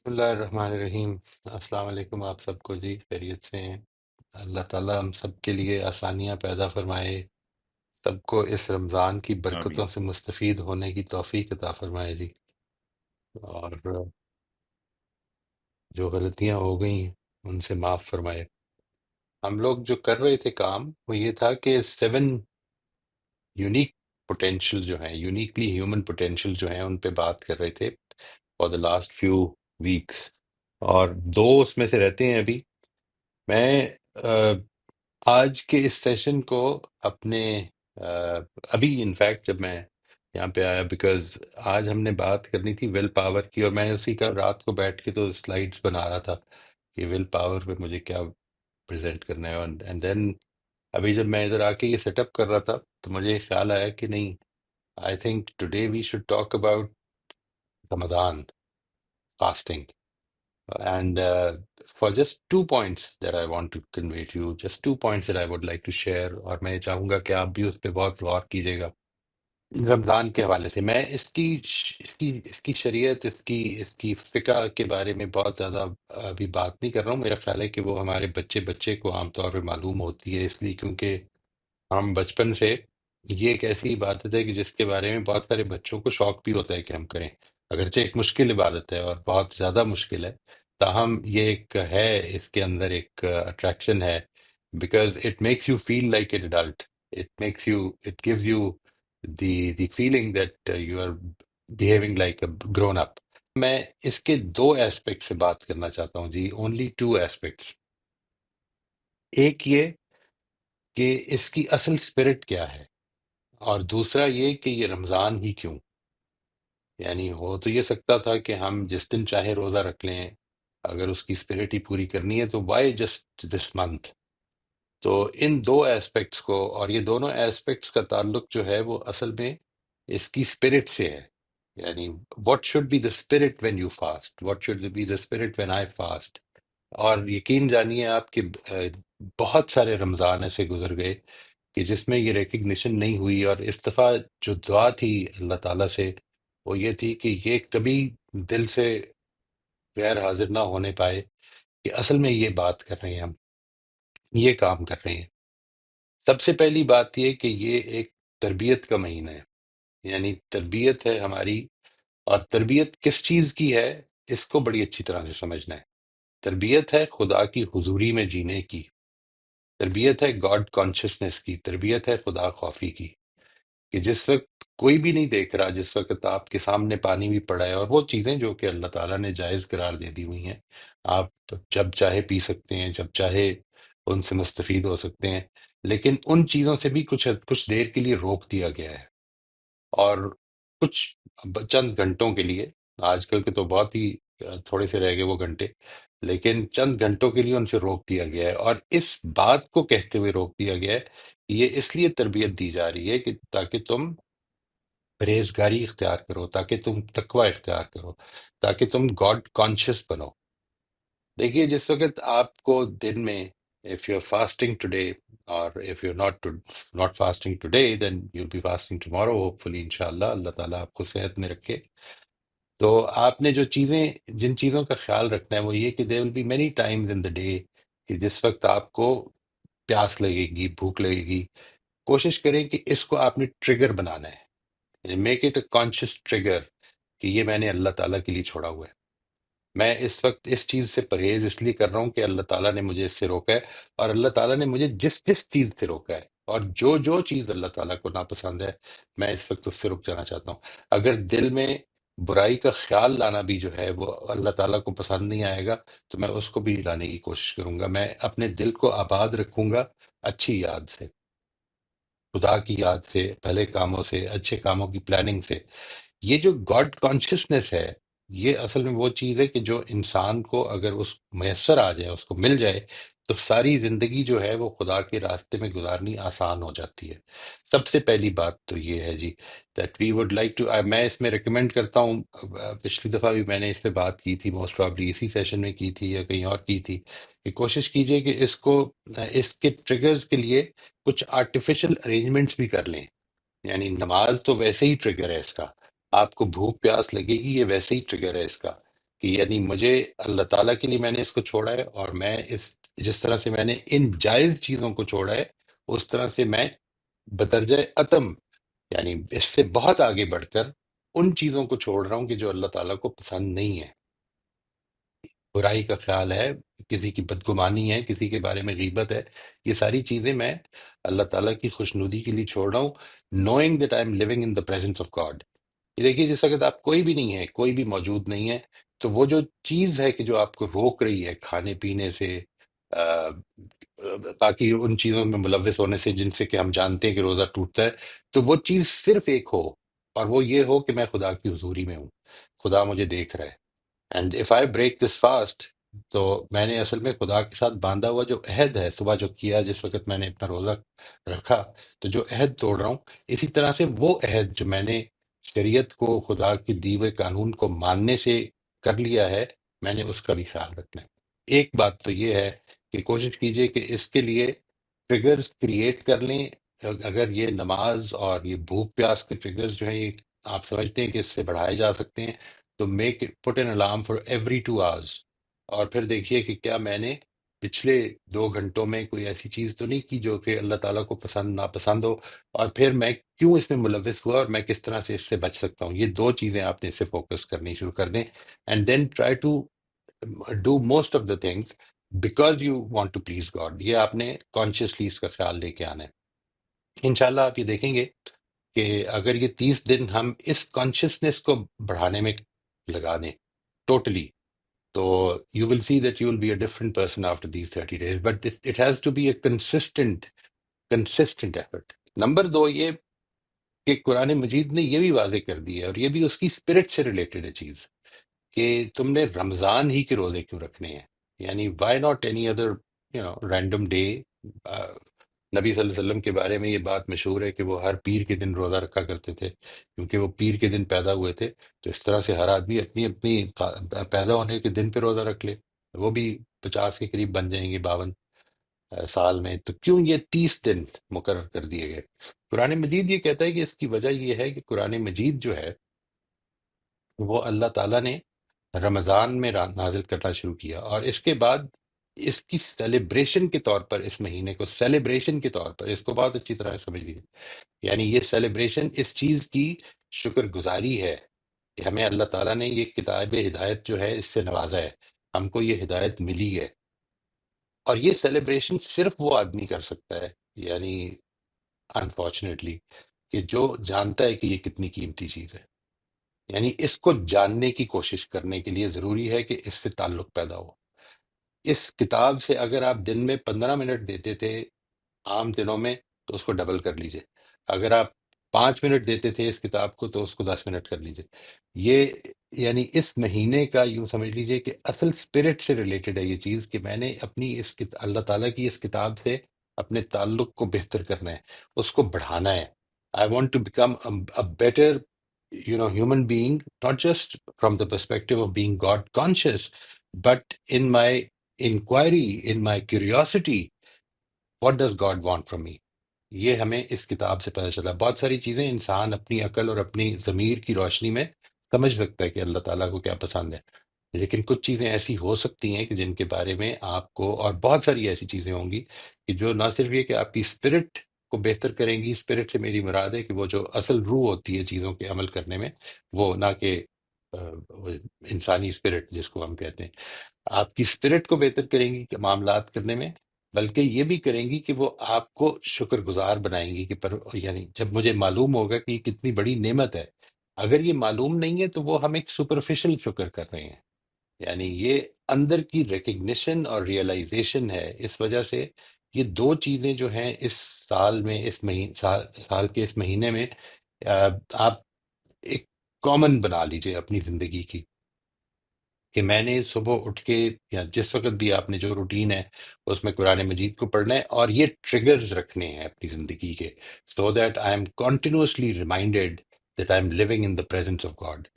بسم اللہ الرحمن الرحیم۔ السلام علیکم آپ سب کو جی، خیریت سے ہیں؟ اللہ تعالیٰ ہم سب کے لیے آسانیاں پیدا فرمائے، سب کو اس رمضان کی آمین۔ برکتوں سے مستفید ہونے کی توفیق عطا فرمائے جی۔ اور جو غلطیاں ہو گئیں ان سے معاف فرمائے۔ ہم لوگ جو کر رہے تھے کام وہ یہ تھا کہ 7 یونیک پوٹینشیل جو ہیں، یونیکلی ہیومن پوٹینشیل جو ہیں، ان پہ بات کر رہے تھے for the last few weeks, اور 2 اس میں سے رہتے ہیں ابھی۔ میں آج کے اس سیشن کو اپنے ابھی انفیکٹ جب میں یہاں پہ آیا، بیکاز آج ہم نے بات کرنی تھی ول پاور کی، اور میں نے اسی کا رات کو بیٹھ کے تو سلائیڈس بنا رہا تھا کہ ول پاور پہ مجھے کیا پریزنٹ کرنا ہے، اینڈ دین ابھی جب میں ادھر آ کے یہ سیٹ اپ کر رہا تھا تو مجھے خیال آیا کہ نہیں، I think today we should talk about Ramadan fasting. And for just 2 points that I want to convey to you, just 2 points that I would like to share، اور میں چاہوں گا کہ آپ بھی اس پہ بہت غور کیجیے گا رمضان کے حوالے سے۔ میں اس کی شریعت، اس کی فقہ کے بارے میں بہت زیادہ ابھی بات نہیں کر رہا ہوں۔ میرا خیال ہے کہ وہ ہمارے بچے کو عام طور پہ معلوم ہوتی ہے، اس لیے کیونکہ ہم بچپن سے، یہ ایک ایسی عبادت ہے کہ جس کے بارے میں بہت سارے بچوں کو شوق بھی ہوتا ہے کہ ہم کریں، اگرچہ ایک مشکل عبادت ہے اور بہت زیادہ مشکل ہے، تاہم یہ ایک ہے، اس کے اندر ایک اٹریکشن ہے، because it makes you feel like an adult, it gives you the feeling that you are behaving like a grown up. میں اس کے 2 ایسپیکٹ سے بات کرنا چاہتا ہوں جی، اونلی 2 ایسپیکٹس۔ ایک یہ کہ اس کی اصل اسپرٹ کیا ہے، اور دوسرا یہ کہ یہ رمضان ہی کیوں؟ یعنی ہو تو یہ سکتا تھا کہ ہم جس دن چاہے روزہ رکھ لیں، اگر اس کی اسپرٹ ہی پوری کرنی ہے تو وائی جسٹ دس منتھ؟ تو ان 2 ایسپیکٹس کو، اور یہ دونوں ایسپیکٹس کا تعلق جو ہے وہ اصل میں اس کی اسپرٹ سے ہے۔ یعنی what should be the spirit when you fast, what should be the spirit when I fast. اور یقین جانیے آپ کہ بہت سارے رمضان ایسے گزر گئے کہ جس میں یہ ریکگنیشن نہیں ہوئی، اور اس دفعہ جو دعا تھی اللہ تعالیٰ سے وہ یہ تھی کہ یہ کبھی دل سے غیر حاضر نہ ہونے پائے کہ اصل میں یہ بات کر رہے ہیں ہم، یہ کام کر رہے ہیں۔ سب سے پہلی بات یہ کہ یہ ایک تربیت کا مہینہ ہے، یعنی تربیت ہے ہماری، اور تربیت کس چیز کی ہے اس کو بڑی اچھی طرح سے سمجھنا ہے۔ تربیت ہے خدا کی حضوری میں جینے کی، تربیت ہے گاڈ کانشسنس کی، تربیت ہے خدا خوفی کی، کہ جس وقت کوئی بھی نہیں دیکھ رہا، جس وقت آپ کے سامنے پانی بھی پڑا ہے، اور وہ چیزیں جو کہ اللہ تعالیٰ نے جائز قرار دے دی ہوئی ہیں، آپ جب چاہے پی سکتے ہیں، جب چاہے ان سے مستفید ہو سکتے ہیں، لیکن ان چیزوں سے بھی کچھ دیر کے لیے روک دیا گیا ہے، اور کچھ چند گھنٹوں کے لیے، آج کل کے تو بہت ہی تھوڑے سے رہ گئے وہ گھنٹے، لیکن چند گھنٹوں کے لیے ان سے روک دیا گیا ہے، اور اس بات کو کہتے ہوئے روک دیا گیا ہے، یہ اس لیے تربیت دی جا رہی ہے کہ تاکہ تم پرہیزگاری اختیار کرو، تاکہ تم تقوی اختیار کرو، تاکہ تم گاڈ کانشیس بنو۔ دیکھیے جس وقت آپ کو دن میں، if you're fasting today or if you're not fasting today then you'll be fasting tomorrow hopefully انشاءاللہ، اللہ تعالیٰ آپ کو صحت میں رکھے، تو آپ نے جن چیزوں کا خیال رکھنا ہے وہ یہ کہ there will be many times in the day کہ جس وقت آپ کو پیاس لگے گی، بھوک لگے گی، کوشش کریں کہ اس کو آپ نے ٹریگر بنانا ہے، make it a conscious trigger کہ یہ میں نے اللہ تعالیٰ کے لیے چھوڑا ہوا ہے۔ میں اس وقت اس چیز سے پرہیز اس لیے کر رہا ہوں کہ اللہ تعالیٰ نے مجھے اس سے روکا ہے، اور اللہ تعالیٰ نے مجھے جس چیز سے روکا ہے، اور جو چیز اللہ تعالیٰ کو ناپسند ہے، میں اس وقت اس سے رک جانا چاہتا ہوں۔ اگر دل میں برائی کا خیال لانا بھی جو ہے وہ اللہ تعالیٰ کو پسند نہیں آئے گا تو میں اس کو بھی لانے کی کوشش کروں گا۔ میں اپنے دل کو آباد رکھوں گا اچھی یاد سے، خدا کی یاد سے، بھلے کاموں سے، اچھے کاموں کی پلاننگ سے۔ یہ جو گاڈ کانشسنس ہے، یہ اصل میں وہ چیز ہے کہ جو انسان کو اگر اس میسر آ جائے، اس کو مل جائے، تو ساری زندگی جو ہے وہ خدا کے راستے میں گزارنی آسان ہو جاتی ہے۔ سب سے پہلی بات تو یہ ہے جی that we would like to, میں اس میں ریکمینڈ کرتا ہوں، پچھلی دفعہ بھی میں نے اس پہ بات کی تھی، موسٹ پرابلی اسی سیشن میں کی تھی یا کہیں اور کی تھی، کہ کوشش کیجئے کہ اس کے ٹریگرز کے لیے کچھ آرٹیفیشل ارینجمنٹس بھی کر لیں۔ یعنی نماز تو ویسے ہی ٹریگر ہے اس کا، آپ کو بھوک پیاس لگے گی یہ ویسے ہی ٹریگر ہے اس کا، کہ یعنی مجھے اللہ تعالیٰ کے لیے میں نے اس کو چھوڑا ہے، اور میں اس جس طرح سے میں نے ان جائز چیزوں کو چھوڑا ہے، اس طرح سے میں بدرجہ اتم، یعنی اس سے بہت آگے بڑھ کر ان چیزوں کو چھوڑ رہا ہوں کہ جو اللہ تعالیٰ کو پسند نہیں ہے۔ برائی کا خیال ہے، کسی کی بدگمانی ہے، کسی کے بارے میں غیبت ہے، یہ ساری چیزیں میں اللہ تعالیٰ کی خوشنودی کے لیے چھوڑ رہا ہوں، knowing that I am living in the presence of God۔ یہ دیکھیے، جس وقت آپ کوئی بھی نہیں ہے، کوئی بھی موجود نہیں ہے، تو وہ جو چیز ہے کہ جو آپ کو روک رہی ہے کھانے پینے سے، تاکہ ان چیزوں میں ملوث ہونے سے جن سے کہ ہم جانتے ہیں کہ روزہ ٹوٹتا ہے، تو وہ چیز صرف ایک ہو، اور وہ یہ ہو کہ میں خدا کی حضوری میں ہوں، خدا مجھے دیکھ رہا ہے۔ And if I break this fast, تو میں نے اصل میں خدا کے ساتھ باندھا ہوا جو عہد ہے، صبح جو کیا جس وقت میں نے اپنا روزہ رکھا، تو جو عہد توڑ رہا ہوں، اسی طرح سے وہ عہد جو میں نے شریعت کو، خدا کے دیے ہوئے قانون کو ماننے سے کر لیا ہے، میں نے اس کا بھی خیال رکھنا ہے۔ ایک بات تو یہ ہے کہ کوشش کیجئے کہ اس کے لیے ٹریگرز کریٹ کر لیں۔ اگر یہ نماز اور یہ بھوک پیاس کے ٹریگرز جو ہیں، یہ آپ سمجھتے ہیں کہ اس سے بڑھائے جا سکتے ہیں، تو make put an alarm for every 2 hours، اور پھر دیکھیے کہ کیا میں نے پچھلے 2 گھنٹوں میں کوئی ایسی چیز تو نہیں کی جو کہ اللہ تعالیٰ کو پسند ناپسند ہو، اور پھر میں کیوں اس میں ملوث ہوا، اور میں کس طرح سے اس سے بچ سکتا ہوں۔ یہ 2 چیزیں آپ نے اس سے فوکس کرنی شروع کر دیں، and then try to do most of the things because you want to please God. یہ آپ نے کانشیسلی اس کا خیال لے کے آنا ہے۔ انشاءاللہ آپ یہ دیکھیں گے کہ اگر یہ 30 دن ہم اس کانشیسنس کو بڑھانے میں لگا دیں ٹوٹلی، تو you will see that you will be a different person after these 30 days، but it has to be a consistent effort. Number 2 یہ کہ قرآن مجید نے یہ بھی واضح کر دی ہے، اور یہ بھی اس کی اسپرٹ سے ریلیٹڈ ہے چیز، کہ تم نے رمضان ہی کے روزے کیوں رکھنے ہیں، یعنی why not any other random day. نبی صلی اللہ علیہ وسلم کے بارے میں یہ بات مشہور ہے کہ وہ ہر پیر کے دن روزہ رکھا کرتے تھے، کیونکہ وہ پیر کے دن پیدا ہوئے تھے، تو اس طرح سے ہر آدمی اپنی اپنی پیدا ہونے کے دن پہ روزہ رکھ لے، وہ بھی 50 کے قریب بن جائیں گے، 52 سال میں، تو کیوں یہ 30 دن مقرر کر دیے گئے؟ قرآن مجید یہ کہتا ہے کہ اس کی وجہ یہ ہے کہ قرآن مجید جو ہے وہ اللہ تعالیٰ نے رمضان میں نازل کرنا شروع کیا، اور اس کے بعد اس کی سیلیبریشن کے طور پر، اس مہینے کو سیلیبریشن کے طور پر، اس کو بہت اچھی طرح سمجھ لیجیے، یعنی یہ سیلیبریشن اس چیز کی شکر گزاری ہے کہ ہمیں اللہ تعالیٰ نے یہ کتاب ہدایت جو ہے اس سے نوازا ہے، ہم کو یہ ہدایت ملی ہے، اور یہ سیلیبریشن صرف وہ آدمی کر سکتا ہے، یعنی انفارچونیٹلی، کہ جو جانتا ہے کہ یہ کتنی قیمتی چیز ہے، یعنی اس کو جاننے کی کوشش کرنے کے لیے ضروری ہے کہ اس سے تعلق پیدا ہو۔ اس کتاب سے اگر آپ دن میں 15 منٹ دیتے تھے عام دنوں میں، تو اس کو ڈبل کر لیجئے، اگر آپ 5 منٹ دیتے تھے اس کتاب کو، تو اس کو 10 منٹ کر لیجئے۔ یہ یعنی اس مہینے کا یوں سمجھ لیجئے کہ اصل اسپرٹ سے ریلیٹڈ ہے یہ چیز، کہ میں نے اپنی اللہ تعالیٰ کی اس کتاب سے اپنے تعلق کو بہتر کرنا ہے، اس کو بڑھانا ہے۔ I want to become better human being, not just from the perspective of being God conscious, but in my inquiry, in my curiosity, what does God want from me؟ یہ ہمیں اس کتاب سے پتہ چلا۔ بہت ساری چیزیں انسان اپنی عقل اور اپنی ضمیر کی روشنی میں سمجھ سکتا ہے کہ اللہ تعالیٰ کو کیا پسند ہے، لیکن کچھ چیزیں ایسی ہو سکتی ہیں کہ جن کے بارے میں آپ کو، اور بہت ساری ایسی چیزیں ہوں گی کہ جو نہ صرف یہ کہ آپ کی اسپرٹ کو بہتر کریں گی، اسپرٹ سے میری مراد ہے کہ وہ جو اصل روح ہوتی ہے چیزوں کے عمل کرنے میں، وہ نہ کہ وہ انسانی اسپرٹ جس کو ہم کہتے ہیں، آپ کی اسپرٹ کو بہتر کریں گی کہ معاملات کرنے میں، بلکہ یہ بھی کریں گی کہ وہ آپ کو شکر گزار بنائیں گی، کہ یعنی جب مجھے معلوم ہوگا کہ یہ کتنی بڑی نعمت ہے، اگر یہ معلوم نہیں ہے تو وہ ہم ایک سپرفیشل شکر کر رہے ہیں، یعنی یہ اندر کی ریکگنیشن اور ریئلائزیشن ہے۔ اس وجہ سے یہ 2 چیزیں جو ہیں اس سال میں، اس مہینے، سال کے اس مہینے میں، آپ ایک کامن بنا لیجئے اپنی زندگی کی، کہ میں نے صبح اٹھ کے یا جس وقت بھی آپ نے جو روٹین ہے اس میں قرآن مجید کو پڑھنا ہے، اور یہ ٹریگرز رکھنے ہیں اپنی زندگی کے، so that I am continuously reminded that I am living in the presence of God.